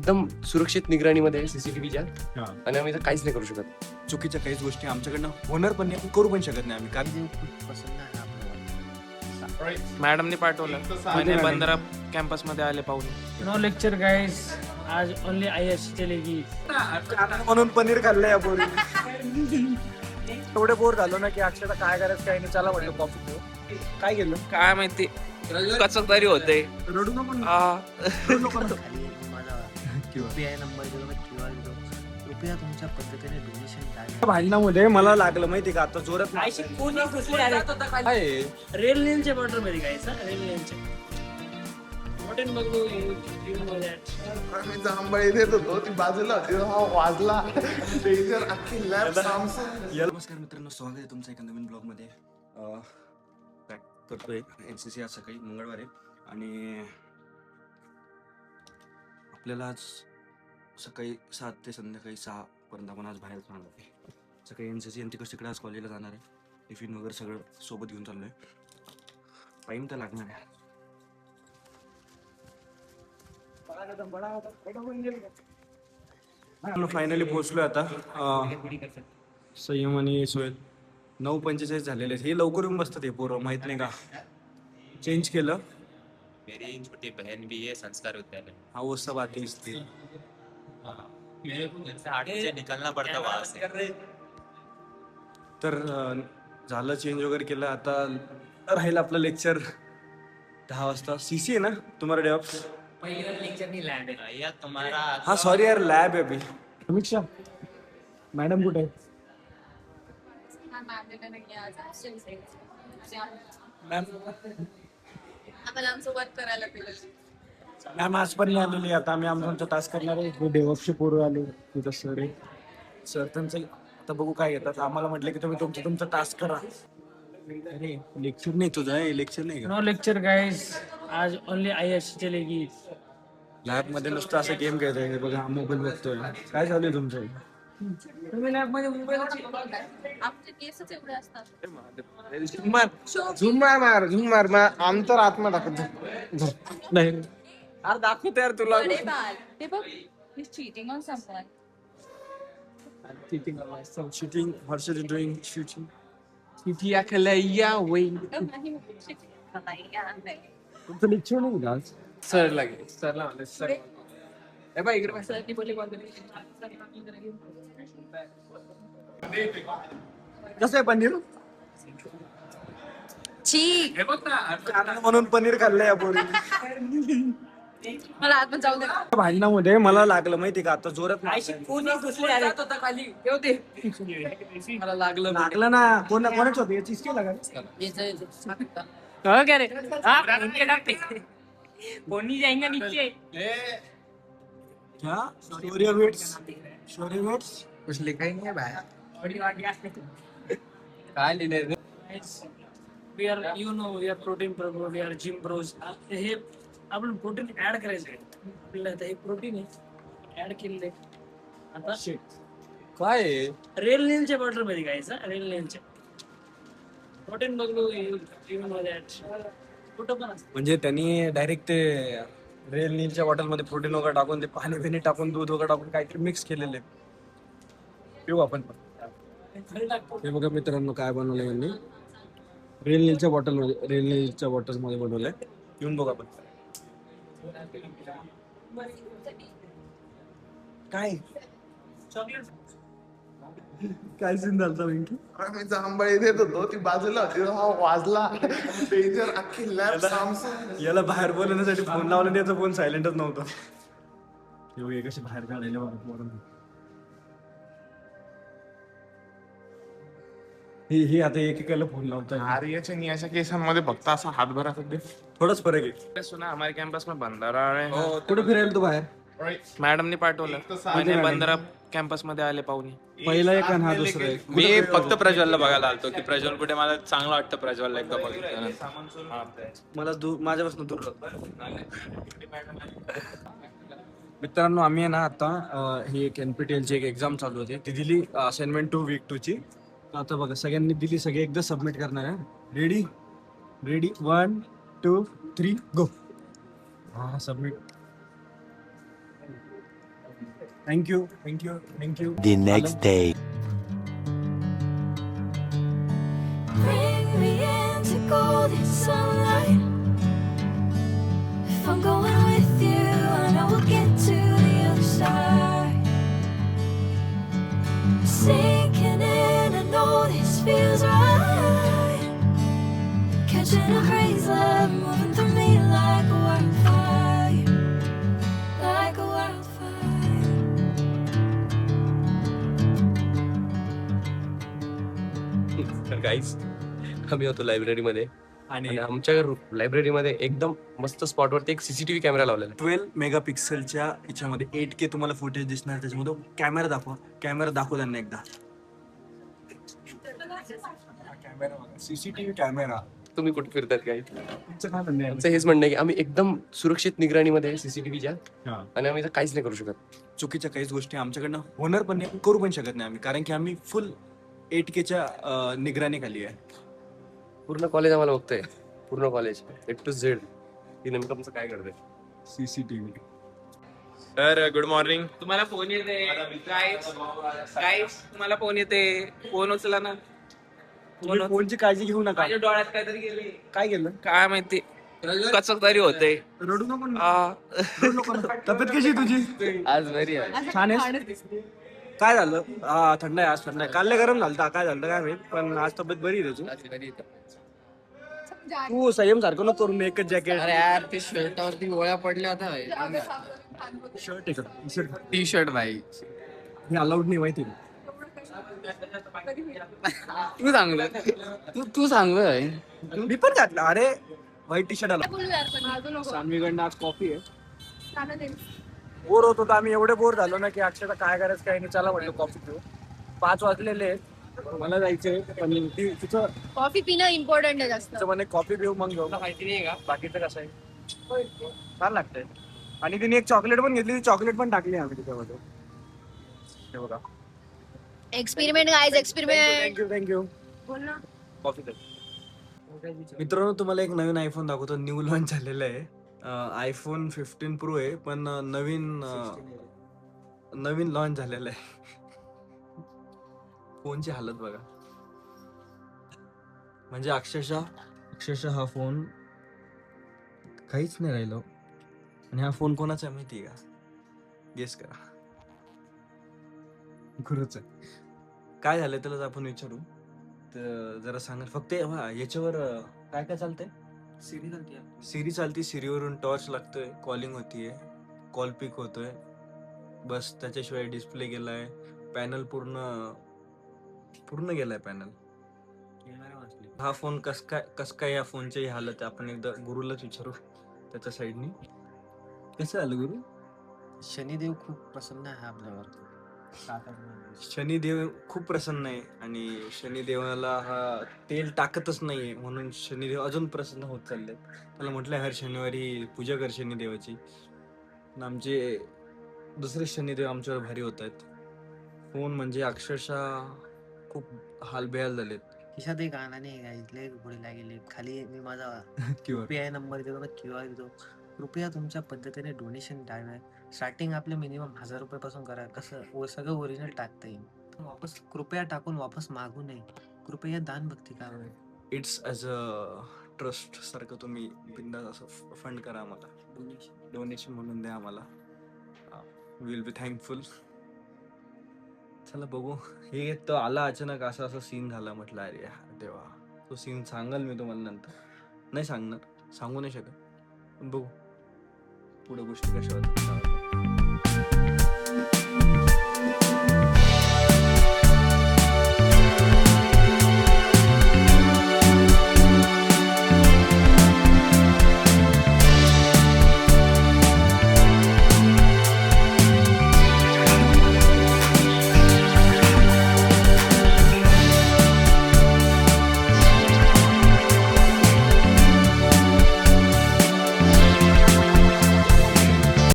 एकदम सुरक्षित निगराणीमध्ये आहे सीसीटीव्हीच्या, हा. आणि आम्ही इथं काहीच नाही करू शकत. चुकीच्या काहीच गोष्टी आमच्याकडनं होणार पण नाही, करू पण शकत नाही आम्ही, कारण मॅडमने पाठवलं मैंने बंदरा कॅम्पस मध्ये आले पाहुणे. नो लेक्चर गाइस, आज ओनली आईएस चलेगी. म्हणून पनीर खाल्लंय आपण. एवढे बोर झालो ना की अक्षरशः काय करायचं काही नाही, चला म्हटलं कॉफी पिऊ. काय केलं? काय माहिती कसं तरी होतंय. रडू नको ना. आ, रडू नको ना. UPI नंबर दिलो, QR दिलो. कृपया तुमच्या पद्धतीने डोनेशन टाका. भांडणामध्ये मला लागलं माहिती का, आता जोरात आयशी कोणी घुसले आले काय रेल लेनच्या बॉर्डर मध्ये गायचं, रेल लेनच्या हॉटेल बघलो. मी जांभळी देत होतो, ती बाजूला होती, हा वाजला डेंजर अख्खी लॅब सामसून. नमस्कार मित्रांनो, स्वागत आहे तुमचं एका नवीन ब्लॉगमध्ये. पॅक करतोय NCC आज सकाळी मंगळवारी, आणि आपल्याला आज सकाळी 7 ते संध्याकाळी 6 पर्यंत आपण आज बाहेर जाणार आहे. सकाळी NCC आणि तिकडे आज कॉलेजला जाणार आहे. टिफिन वगैरे सगळं सोबत घेऊन चाललोय. टाईम तर लागणार आहे. फायनली पोहोचलोय आता. संयम आणि सोयल 9:45 झालेले आहेत. हे लवकर येऊन बसतात हे पोरं, माहित नाही का. चेंज केलं. मेरी छोटी बहन भी है संस्कार विद्यालय. हा वो सब आते इसलिए. मेरे को घर से 8 बजे निकलना पड़ता वहां से. तर झालं, चेंज वगैरे केलं. आता राहिलं आपलं लेक्चर 10 वाजता. CC आहे ना तुम्हाला डे ऑफ? भैया तुम्हारा हा सॉरी यार, लॅब आहे अभी. समीक्षा मॅडम कुठे आहे? आम्हाला आमचं वर्क करायला पाहिजे. मॅम आज पण नाही आलेली. आता आम्ही आमचा टास्क करणार आहे. डे ऑफचे पोरं आले तिथं. सर आहे, सर त्यांचं आता बघू काय येतात. आम्हाला म्हटलं की तुम्ही तुमचा टास्क करा. अरे लेक्चर नाही तुझं, लेक्चर नाही का? नो लेक्चर गाइस, आज ओनली आईएस चलेगी. लॅब मध्ये नुसतं असं गेम खेळतोय बघा, मोबाईल बघतोय. काय चालू आहे तुमचं? तुम्ही लॅब मध्ये मोबाईल आमचे केसच एवढे असतात. झूम मार आमचं आत्मा दाखवतो. नाही अरे दाखवतो यार तुला. अरे बाल, ते बघ, he's cheating on someone. Shooting. Harshad is doing shooting. किती अकलैया वै नाही, cheating नाही, नाही. तुमचं लेक्चर नाही का आज? सर लागेल, सरला म्हणलं सर. ए बाई इकडे Sir नी बोलले call करा. कसं आहे पनीर? छी, म्हणून पनीर खाल्लंय आपण. मला आत पण जाऊ दे. भांडणामध्ये मला लागलं माहिती का, आता जोरात आयशी कोणी घुसले आले खाली ठेवते. मला लागलं लागलं ना. कोणाच होतं याची स्किल लागा. कहो क्या रे, हाँ उनके डाकते कोनी जाएंगे नीचे. क्या शौर्य वेट्स? शौर्य वेट्स कुछ लिखा ही नहीं है बाहर. बड़ी वाटी आते. काय लिहिलंय? We are, you know, we are protein pro, we are gym pros. हे आपण प्रोटीन ऍड करायचं आहे. आपल्याला आता हे प्रोटीन आहे, ऍड केलेलं आहे. आता काय आहे? रेल लेनच्या बॉर्डर मध्ये गायचं, रेल लेनच्या प्रोटीन बघलो. कुठं पण असतं. म्हणजे त्यांनी डायरेक्ट ते रेल नीलच्या बॉटलमध्ये प्रोटीन वगैरे टाकून, ते पाणी बिणी टाकून, दूध वगैरे टाकून काहीतरी मिक्स केलेले. पिऊ आपण पण. हे बघा मित्रांनो काय बनवलंय यांनी. रेल नीलच्या बॉटलमध्ये बनवलंय. येऊन बघा आपण. काय काय सीन झालता वेंकी? मी जांभळी देत होतो, ती बाजूला होती, हा वाजला डेंजर अख्खी लॅब सामसून. याला बाहेर बोलवण्यासाठी फोन लावला, त्याचा फोन सायलेंटच नव्हता. हे कसे बाहेर काढायला बघा. हे आता एकेकाला फोन लावतात. आर्याच्या नियाच्या केसांमध्ये फक्त असा हातभर असत ते. थोडंच फरक आहे. सुना हमारे कैंपस में बंदरा है. कुठे फिरायला तू बाहेर? मॅडमने पाठवलं मैंने बंदरा कॅम्पस मध्ये आले पाहुणे. पहिला एक आणि हा दुसरा एक. मी फक्त प्रज्वलला बघायला आलतो की प्रज्वल कुठे. मला चांगलं वाटतं प्रज्वलला एकदा बघितल्यानंतर. मला माझ्यापासून दूर मित्रांनो, आम्ही आहे ना आता ही एक NPTEL ची एक एक्झाम चालू होती, ती दिली असाइनमेंट 2 week 2 ची. आता बघा सगळ्यांनी दिली, सगळे एकदा सबमिट करणार आहे. रेडी 1 2 3 गो. हा submit. Thank you thank you thank you. The next day. Bring me into golden sunlight. If I'm going with you, I know we'll get to the other side. Sinking in, I know this feels right. Catching a crazy love moving through me like a wildfire, like a wildfire. तर guys आम्ही होतो लायब्ररीमध्ये आणि आणि आमच्या लायब्ररीमध्ये एकदम मस्त स्पॉटवरती एक सीसीटीव्ही कॅमेरा लावलेला 12 मेगापिक्सेलच्या याच्यामध्ये 8K तुम्हाला फुटेज दिसणार. त्याच्यामध्ये कॅमेरा दाखव त्यांना एकदा. Camera CCTV camera. तुम्ही कुठे फिरतात गाईज? तुमचं काय म्हणणं आहे? आमचं हेच म्हणणं आहे की आम्ही एकदम सुरक्षित निगराणीमध्ये सीसीटीव्हीच्या हा. आणि आम्ही इथं काहीच नाही करू शकत. चुकीच्या काहीच गोष्टी आमच्याकडनं होणार पण नाही, करू पण शकत नाही आम्ही, कारण की आम्ही फुल 8Kच्या निगराणीखाली आहे. पूर्ण कॉलेज आम्हाला बघतंय, पूर्ण कॉलेज A to Z की नेमकं आमचं काय करतंय. सीसीटीव्ही. तर गुड मॉर्निंग. तुम्हाला फोन येते गाईस, तुम्हाला फोन येते, फोन उचला ना. फोनची काळजी घेऊ नका. माझ्या डोळ्यात काहीतरी गेले, काय केलं? काय माहिती, कसं तरी होते. रडू नको ना. रडू नको ना. तब्येत कशी आहे तुझी? आज बरी आहे. छान आहेस? काय झालं? थंड आहे, आज थंड आहे. काल लय गरम झालं, काय झालं काय माहित, पण आज तब्येत बरी आहे तुझी. आज बरी आहे. तू संयम सारखं नको करून एकच जॅकेट. अरे यार ते शर्टावरती गोळ्या पडल्या होत्या. शर्ट आहे का? टी शर्ट भाई. हे अलाउड नाही माहिती आहे. तू चांगलं तू चांगलं. मी पण घातलं. अरे व्हाईट टी शर्ट आला. बोलू यार पण अजून नको. सानवीकडनं आज कॉफी आहे. चालत आहे. बोर होत होतो आम्ही, एवढे बोर झालो ना की अक्षरशः काय करायचं काही नाही, चला म्हटलं कॉफी पिऊ. 5 वाजलेले मला जायचंय, पण तिचं कॉफी पिणं इम्पॉर्टंट आहे जास्त. म्हणे कॉफी पिऊ मग घेऊ. माहिती नाही का? बाकीचं कसं आहे, छान लागतंय. आणि तिने एक चॉकलेट पण घेतली, ती चॉकलेट पण टाकली आम्ही त्याच्यामध्ये. हे बघा. Experiment guys, experiment. थँक्यू. बोल ना. कॉफी मित्रांनो, तुम्हाला एक नवीन आयफोन दाखवतो. न्यू लॉन्च झालेलं आहे. आयफोन 15 प्रो आहे, पण नवीन लॉन्च झालेलं आहे. फोनची हालत बघा, म्हणजे अक्षरशः हा फोन काहीच नाही राहिलो. आणि हा फोन कोणाचा आहे माहिती आहे का? गेस करा. गुरुच आहे. काय झालं त्याला आपण विचारू. तर जरा सांगा फक्त. याच्यावर काय काय चालतंय? सिरी चालते. सिरीवरून टॉर्च लागतोय, कॉलिंग होतीये, कॉल पिक होतोय, बस. त्याच्याशिवाय डिस्प्ले गेलाय, पॅनल पूर्ण गेलाय पॅनल. हा फोन कस काय या फोनची हालत आहे, आपण एकदा गुरुलाच विचारू. त्याच्या साईडनी कसं झालं गुरु? शनिदेव खूप प्रसन्न आहे आपल्यावर. शनिदेव खूप प्रसन्न आहे, आणि शनिदेवाला हा तेल टाकतच नाहीये, म्हणून शनिदेव अजून प्रसन्न होत चालले. त्याला म्हटलंय हर शनिवारी पूजा कर शनिदेवाची. आमचे दुसरे शनिदेव आमच्यावर भारी होत आहेत. फोन म्हणजे अक्षरशः खूप हालबेहाल झालेत. खिशात एक आणा नाही का, इथले घोडीला गेले खाली. मी माझा किंवा UPI नंबर देतो ना, QR देतो. कृपया तुमच्या पद्धतीने डोनेशन द्यावे. स्टार्टिंग आपले मिनिमम 1000 रुपयापासून करा. कसं सगळं ओरिजिनल टाकता येईल. वापस कृपया टाकून वापस मागू नये. कृपया दानभक्ती करा. इट्स ॲज अ ट्रस्ट सारखं तुम्ही बिंदास असं फंड करा आम्हाला. डोनेशन म्हणून द्या आम्हाला. Will be thankful. चला बघू. हे तर आला अचानक, असा सीन झाला. म्हटलं अरे देवा, तो सीन सांगाल मी तुम्हाला नंतर. नाही सांगणार, सांगू नाही शकत, पण बघू पुढे गोष्टी कशा होतात.